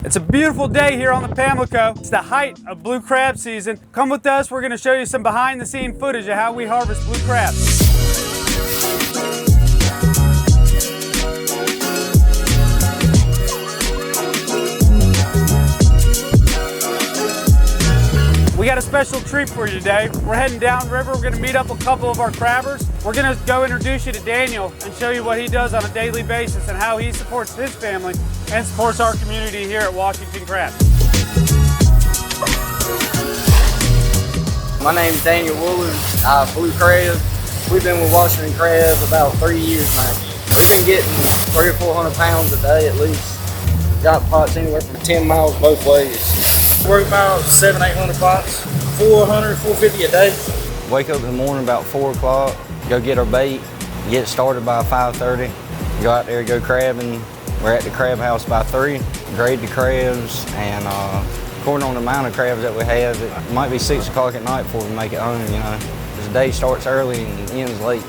It's a beautiful day here on the Pamlico. It's the height of blue crab season. Come with us, we're going to show you some behind the scene footage of how we harvest blue crabs. We got a special treat for you today. We're heading downriver. We're going to meet up a couple of our crabbers. We're going to go introduce you to Daniel and show you what he does on a daily basis and how he supports his family and supports our community here at Washington Crab. My name is Daniel Woolard. I blue crab. We've been with Washington Crab about 3 years now. We've been getting 300 or 400 pounds a day at least. Got pots anywhere from 10 miles both ways. Work about 700-800 pots, 400, 450 a day. Wake up in the morning about 4 o'clock, go get our bait, get started by 5:30, go out there, go crabbing. We're at the crab house by 3, grade the crabs, and according on the amount of crabs that we have, it might be 6 o'clock at night before we make it home, you know. The day starts early and ends late.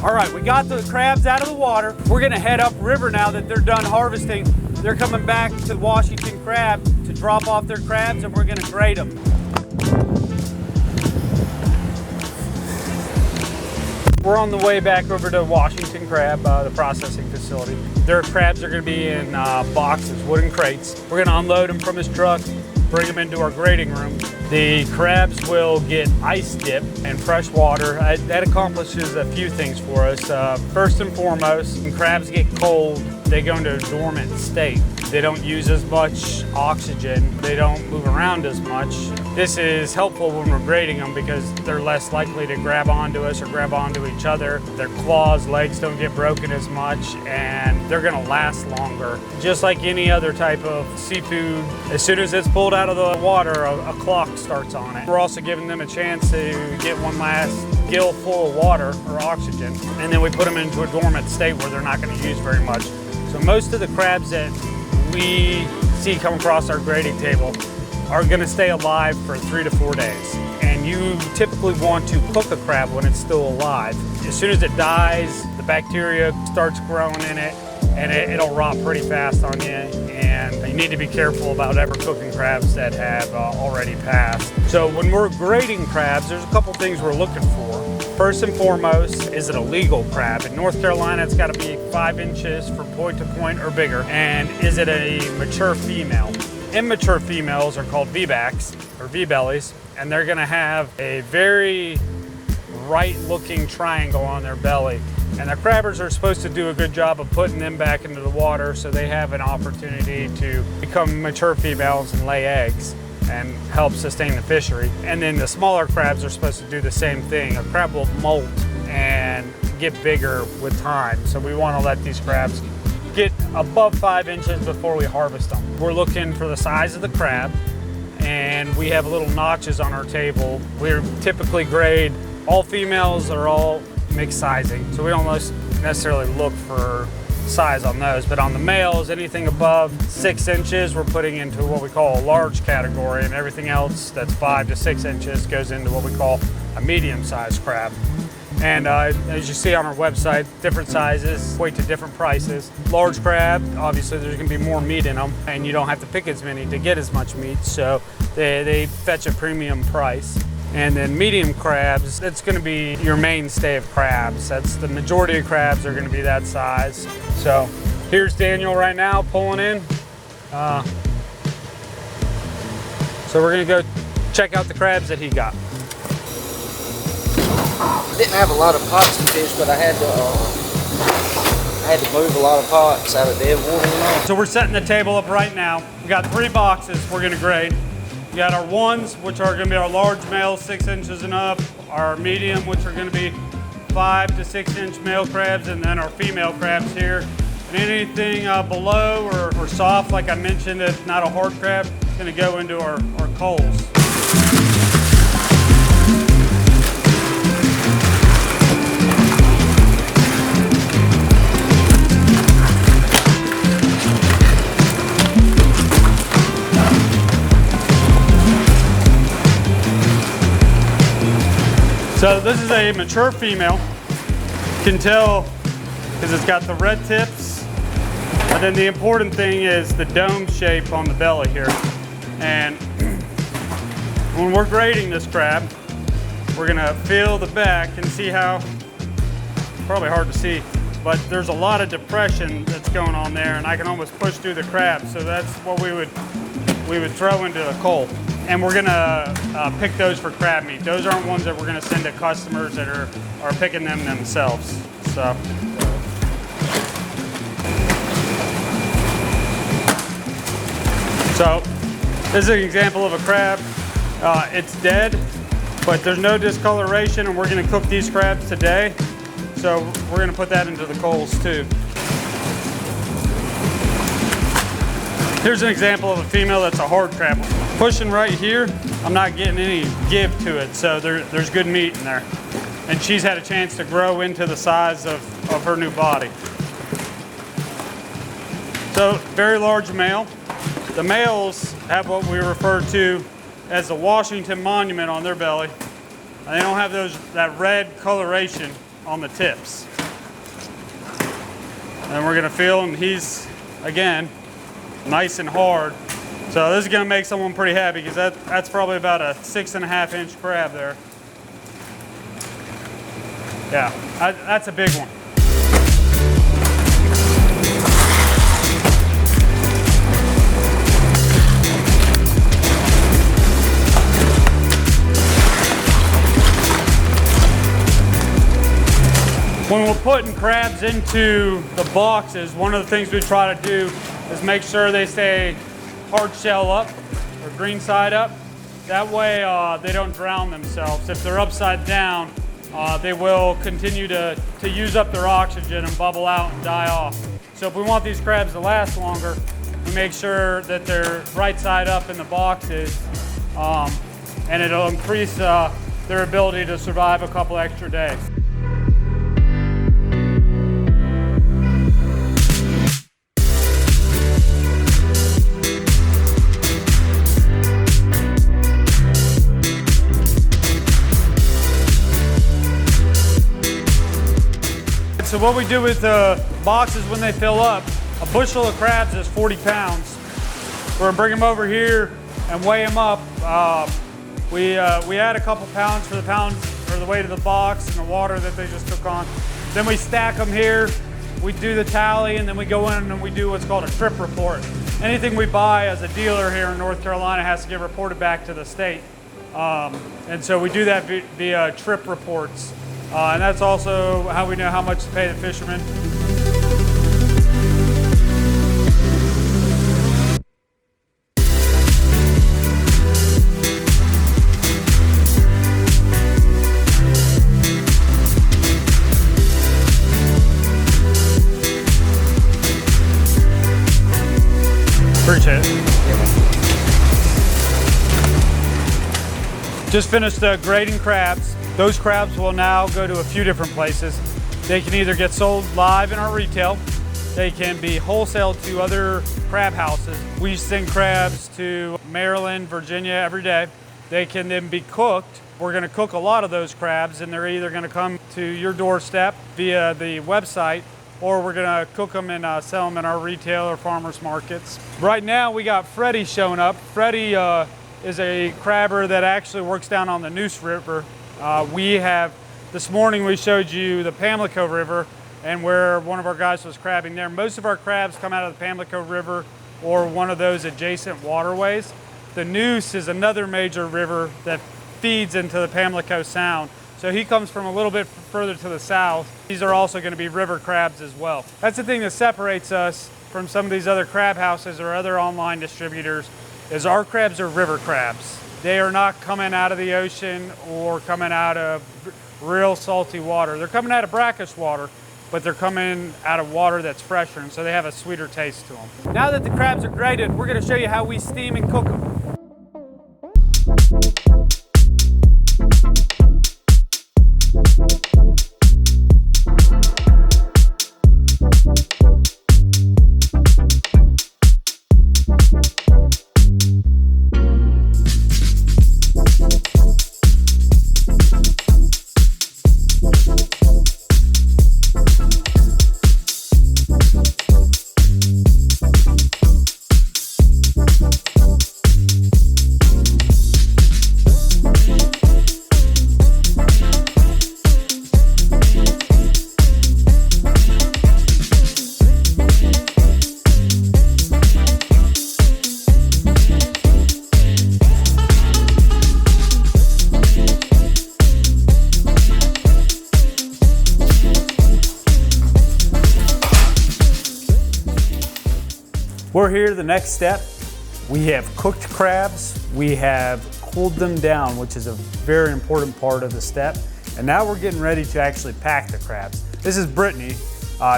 All right, we got the crabs out of the water. We're gonna head upriver now that they're done harvesting. They're coming back to Washington Crab to drop off their crabs, and we're gonna grade them. We're on the way back over to Washington Crab, the processing facility. Their crabs are gonna be in boxes, wooden crates. We're gonna unload them from his truck, bring them into our grading room. The crabs will get ice dip and fresh water. That accomplishes a few things for us. First and foremost, when crabs get cold, they go into a dormant state. They don't use as much oxygen. They don't move around as much. This is helpful when we're grading them because they're less likely to grab onto us or grab onto each other. Their claws, legs don't get broken as much, and they're gonna last longer. Just like any other type of seafood, as soon as it's pulled out of the water, a clock starts on it. We're also giving them a chance to get one last gill full of water or oxygen, and then we put them into a dormant state where they're not gonna use very much. So most of the crabs that we see come across our grading table are gonna stay alive for 3 to 4 days. And you typically want to cook a crab when it's still alive. As soon as it dies, the bacteria starts growing in it, and it'll rot pretty fast on you. And you need to be careful about ever cooking crabs that have already passed. So when we're grading crabs, there's a couple things we're looking for. First and foremost, is it a legal crab? In North Carolina, it's got to be 5 inches from point to point or bigger. And is it a mature female? Immature females are called V-backs or V-bellies, and they're going to have a very right-looking triangle on their belly. And the crabbers are supposed to do a good job of putting them back into the water so they have an opportunity to become mature females and lay eggs and help sustain the fishery. And then the smaller crabs are supposed to do the same thing. A crab will molt and get bigger with time. So we want to let these crabs get above 5 inches before we harvest them. We're looking for the size of the crab, and we have little notches on our table. We typically grade all females or all mixed sizing. So we don't necessarily look for size on those, but on the males, anything above 6 inches, we're putting into what we call a large category, and everything else that's 5 to 6 inches goes into what we call a medium-sized crab. And as you see on our website, different sizes equate to different prices. Large crab, obviously there's gonna be more meat in them, and you don't have to pick as many to get as much meat, so they fetch a premium price. And then medium crabs, that's gonna be your mainstay of crabs. That's the majority of crabs are gonna be that size. So here's Daniel right now pulling in. So we're gonna go check out the crabs that he got. I didn't have a lot of pots to fish, but I had to move a lot of pots out of dead water and all. So we're setting the table up right now. We got 3 boxes we're gonna grade. We got our ones, which are gonna be our large males, 6 inches and up, our medium, which are gonna be 5 to 6 inch male crabs, and then our female crabs here. And anything below or soft, like I mentioned, it's not a hard crab, it's gonna go into our coals. So this is a mature female. You can tell because it's got the red tips And then the important thing is the dome shape on the belly here. And when we're grading this crab, we're gonna feel the back and see how, probably hard to see, but there's a lot of depression that's going on there, and I can almost push through the crab. So that's what we would throw into the coal. And we're gonna pick those for crab meat. Those aren't ones that we're gonna send to customers that are picking them themselves. So. So this is an example of a crab. It's dead, but there's no discoloration, and we're gonna cook these crabs today. So we're gonna put that into the coals too. Here's an example of a female that's a hard crab. Pushing right here, I'm not getting any give to it, so there's good meat in there. And she's had a chance to grow into the size of her new body. So very large male. The males have what we refer to as the Washington Monument on their belly. And they don't have that red coloration on the tips. And we're gonna feel him. He's, again, nice and hard. So this is gonna make someone pretty happy, because that's probably about a 6.5 inch crab there. Yeah, that's a big one. When we're putting crabs into the boxes, one of the things we try to do is make sure they stay hard shell up or green side up. That way they don't drown themselves. If they're upside down, they will continue to use up their oxygen and bubble out and die off. So if we want these crabs to last longer, we make sure that they're right side up in the boxes, and it'll increase their ability to survive a couple extra days. So what we do with the boxes when they fill up, a bushel of crabs is 40 pounds. We're gonna bring them over here and weigh them up. We add a couple pounds for the weight of the box and the water that they just took on. Then we stack them here, we do the tally, and then we go in and we do what's called a trip report. Anything we buy as a dealer here in North Carolina has to get reported back to the state. And so we do that via trip reports. And that's also how we know how much to pay the fishermen. Appreciate it. Just finished grading crabs. Those crabs will now go to a few different places. They can either get sold live in our retail. They can be wholesaled to other crab houses. We send crabs to Maryland, Virginia every day. They can then be cooked. We're gonna cook a lot of those crabs, and they're either gonna come to your doorstep via the website, or we're gonna cook them and sell them in our retail or farmers markets. Right now we got Freddie showing up. Freddie is a crabber that actually works down on the Neuse River. This morning we showed you the Pamlico River and where one of our guys was crabbing there. Most of our crabs come out of the Pamlico River or one of those adjacent waterways. The Neuse is another major river that feeds into the Pamlico Sound. So he comes from a little bit further to the south. These are also going to be river crabs as well. That's the thing that separates us from some of these other crab houses or other online distributors, is our crabs are river crabs. They are not coming out of the ocean or coming out of real salty water. They're coming out of brackish water, but they're coming out of water that's fresher, and so they have a sweeter taste to them. Now that the crabs are graded, we're going to show you how we steam and cook them. We're here, the next step. We have cooked crabs. We have cooled them down, which is a very important part of the step. And now we're getting ready to actually pack the crabs. This is Brittany.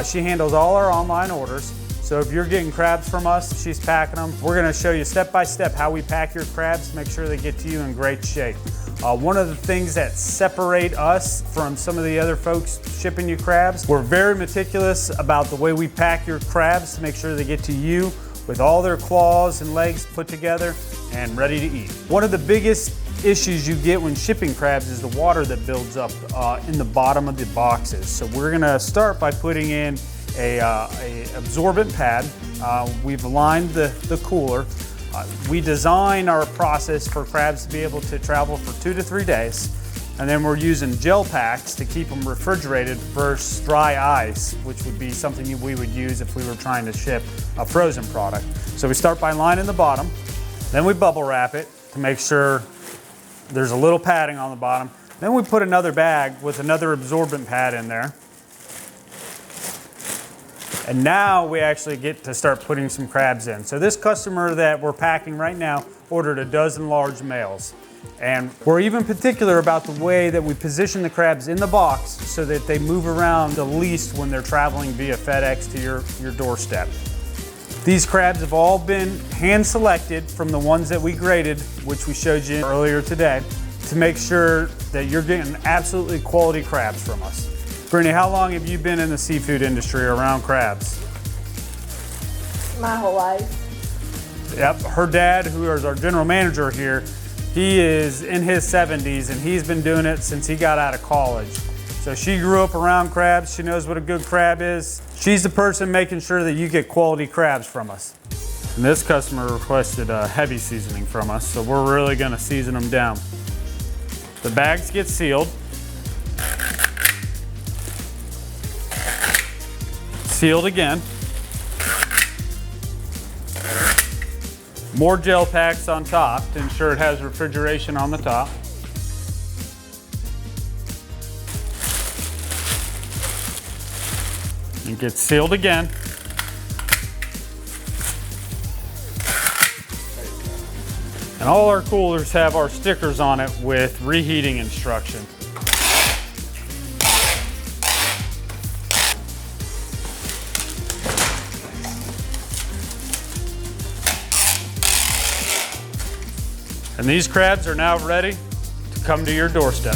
She handles all our online orders. So if you're getting crabs from us, she's packing them. We're gonna show you step by step how we pack your crabs to make sure they get to you in great shape. One of the things that separate us from some of the other folks shipping you crabs, we're very meticulous about the way we pack your crabs to make sure they get to you with all their claws and legs put together and ready to eat. One of the biggest issues you get when shipping crabs is the water that builds up in the bottom of the boxes. So we're gonna start by putting in a absorbent pad. We've lined the cooler. We design our process for crabs to be able to travel for 2 to 3 days. And then we're using gel packs to keep them refrigerated versus dry ice, which would be something we would use if we were trying to ship a frozen product. So we start by lining the bottom, then we bubble wrap it to make sure there's a little padding on the bottom. Then we put another bag with another absorbent pad in there. And now we actually get to start putting some crabs in. So this customer that we're packing right now ordered a dozen large males. And we're even particular about the way that we position the crabs in the box so that they move around the least when they're traveling via FedEx to your doorstep. These crabs have all been hand selected from the ones that we graded, which we showed you earlier today, to make sure that you're getting absolutely quality crabs from us. Brittany, how long have you been in the seafood industry around crabs? My whole life. Yep, her dad, who is our general manager here, he is in his 70s and he's been doing it since he got out of college. So she grew up around crabs, she knows what a good crab is. She's the person making sure that you get quality crabs from us. And this customer requested a heavy seasoning from us, so we're really gonna season them down. The bags get sealed. Sealed again. More gel packs on top to ensure it has refrigeration on the top. It gets sealed again. And all our coolers have our stickers on it with reheating instructions. And these crabs are now ready to come to your doorstep.